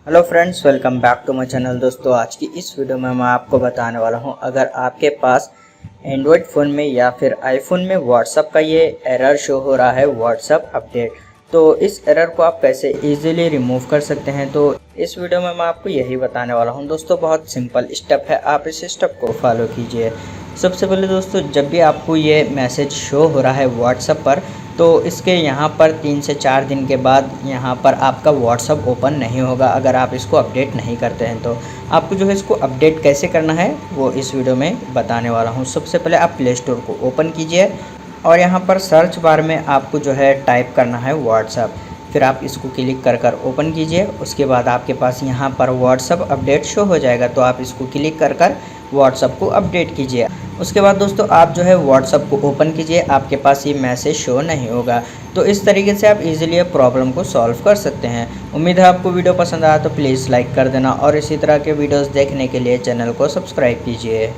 Hello friends, welcome back to my channel. दोस्तों, आज की इस वीडियो में मैं आपको बताने वाला हूं, अगर आपके पास एंड्रॉयड फ़ोन में या फिर आईफोन में व्हाट्सअप का ये एरर शो हो रहा है, व्हाट्सअप अपडेट, तो इस एरर को आप कैसे इजीली रिमूव कर सकते हैं। तो इस वीडियो में मैं आपको यही बताने वाला हूं। दोस्तों, बहुत सिंपल स्टेप है, आप इस स्टेप को फॉलो कीजिए। सबसे पहले दोस्तों, जब भी आपको ये मैसेज शो हो रहा है व्हाट्सएप पर, तो इसके यहाँ पर 3 से 4 दिन के बाद यहाँ पर आपका व्हाट्सएप ओपन नहीं होगा, अगर आप इसको अपडेट नहीं करते हैं। तो आपको जो है इसको अपडेट कैसे करना है वो इस वीडियो में बताने वाला हूँ। सबसे पहले आप प्ले स्टोर को ओपन कीजिए और यहाँ पर सर्च बार में आपको जो है टाइप करना है व्हाट्सएप। फिर आप इसको क्लिक कर कर ओपन कीजिए। उसके बाद आपके पास यहाँ पर व्हाट्सएप अपडेट शो हो जाएगा, तो आप इसको क्लिक कर कर व्हाट्सएप को अपडेट कीजिए। उसके बाद दोस्तों आप जो है व्हाट्सएप को ओपन कीजिए, आपके पास ये मैसेज शो नहीं होगा। तो इस तरीके से आप इजीली प्रॉब्लम को सॉल्व कर सकते हैं। उम्मीद है आपको वीडियो पसंद आया तो प्लीज़ लाइक कर देना और इसी तरह के वीडियोस देखने के लिए चैनल को सब्सक्राइब कीजिए।